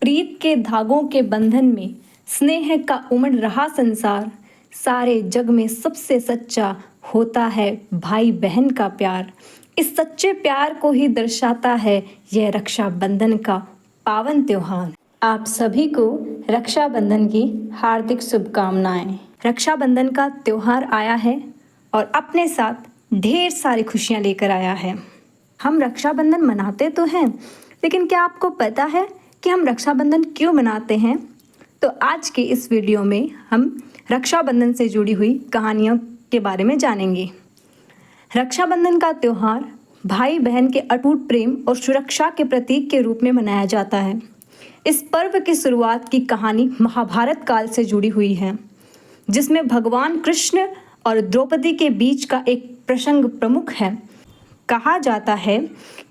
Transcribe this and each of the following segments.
प्रीत के धागों के बंधन में स्नेह का उमड़ रहा संसार। सारे जग में सबसे सच्चा होता है भाई बहन का प्यार। इस सच्चे प्यार को ही दर्शाता है यह रक्षाबंधन का पावन त्योहार। आप सभी को रक्षाबंधन की हार्दिक शुभकामनाएं। रक्षाबंधन का त्योहार आया है और अपने साथ ढेर सारी खुशियां लेकर आया है। हम रक्षाबंधन मनाते तो हैं, लेकिन क्या आपको पता है कि हम रक्षाबंधन क्यों मनाते हैं? तो आज के इस वीडियो में हम रक्षाबंधन से जुड़ी हुई कहानियों के बारे में जानेंगे। रक्षाबंधन का त्योहार भाई बहन के अटूट प्रेम और सुरक्षा के प्रतीक के रूप में मनाया जाता है। इस पर्व की शुरुआत की कहानी महाभारत काल से जुड़ी हुई है, जिसमें भगवान कृष्ण और द्रौपदी के बीच का एक प्रसंग प्रमुख है। कहा जाता है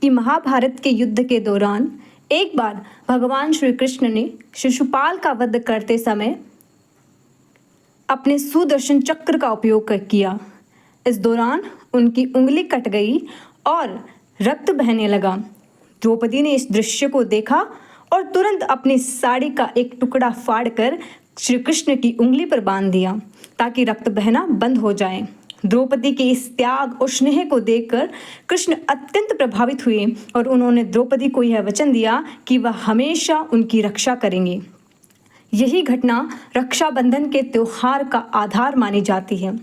कि महाभारत के युद्ध के दौरान एक बार भगवान श्री कृष्ण ने शिशुपाल का वध करते समय अपने सुदर्शन चक्र का उपयोग किया। इस दौरान उनकी उंगली कट गई और रक्त बहने लगा। द्रौपदी ने इस दृश्य को देखा और तुरंत अपनी साड़ी का एक टुकड़ा फाड़कर श्री कृष्ण की उंगली पर बांध दिया ताकि रक्त बहना बंद हो जाए। द्रौपदी के इस त्याग और स्नेह को देखकर कृष्ण अत्यंत प्रभावित हुए और उन्होंने द्रौपदी को यह वचन दिया कि वह हमेशा उनकी रक्षा करेंगे। यही घटना रक्षाबंधन के त्योहार का आधार मानी जाती है,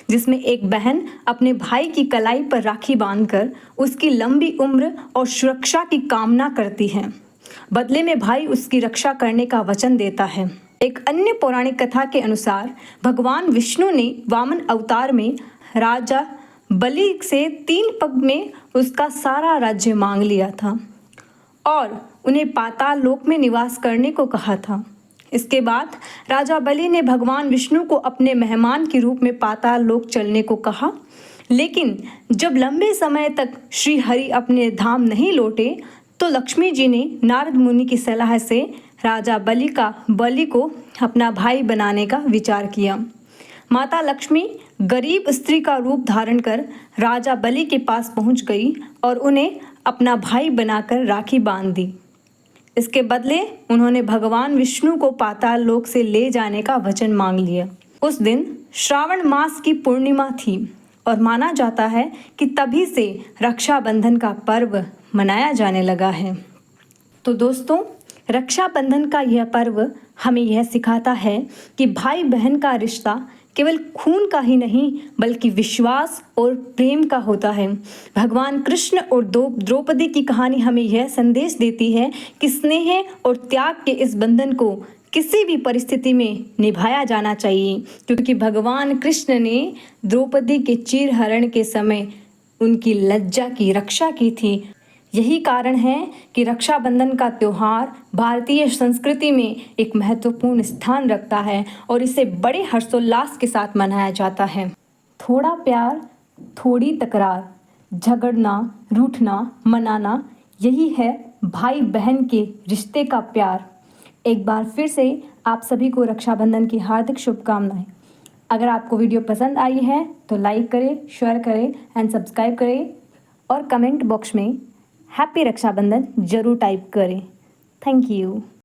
जिसमें एक बहन अपने भाई की कलाई पर राखी बांधकर उसकी लंबी उम्र और सुरक्षा की कामना करती है। बदले में भाई उसकी रक्षा करने का वचन देता है। एक अन्य पौराणिक कथा के अनुसार भगवान विष्णु ने वामन अवतार में राजा बलि से 3 पग में उसका सारा राज्य मांग लिया था और उन्हें पाताल लोक में निवास करने को कहा था। इसके बाद राजा बलि ने भगवान विष्णु को अपने मेहमान के रूप में पाताल लोक चलने को कहा, लेकिन जब लंबे समय तक श्री हरि अपने धाम नहीं लौटे तो लक्ष्मी जी ने नारद मुनि की सलाह से राजा बलि को अपना भाई बनाने का विचार किया। माता लक्ष्मी गरीब स्त्री का रूप धारण कर राजा बलि के पास पहुंच गई और उन्हें अपना भाई बनाकर राखी बांध दी। इसके बदले उन्होंने भगवान विष्णु को पाताल लोक से ले जाने का वचन मांग लिया। उस दिन श्रावण मास की पूर्णिमा थी और माना जाता है कि तभी से रक्षाबंधन का पर्व मनाया जाने लगा है। तो दोस्तों, रक्षाबंधन का यह पर्व हमें यह सिखाता है कि भाई बहन का रिश्ता केवल खून का ही नहीं बल्कि विश्वास और प्रेम का होता है। भगवान कृष्ण और द्रौपदी की कहानी हमें यह संदेश देती है कि स्नेह और त्याग के इस बंधन को किसी भी परिस्थिति में निभाया जाना चाहिए, क्योंकि भगवान कृष्ण ने द्रौपदी के चीरहरण के समय उनकी लज्जा की रक्षा की थी। यही कारण है कि रक्षाबंधन का त्योहार भारतीय संस्कृति में एक महत्वपूर्ण स्थान रखता है और इसे बड़े हर्षोल्लास के साथ मनाया जाता है। थोड़ा प्यार, थोड़ी तकरार, झगड़ना, रूठना, मनाना, यही है भाई बहन के रिश्ते का प्यार। एक बार फिर से आप सभी को रक्षाबंधन की हार्दिक शुभकामनाएं। अगर आपको वीडियो पसंद आई है तो लाइक करें, शेयर करें एंड सब्सक्राइब करें और कमेंट बॉक्स में हैप्पी रक्षाबंधन जरूर टाइप करें। Thank you.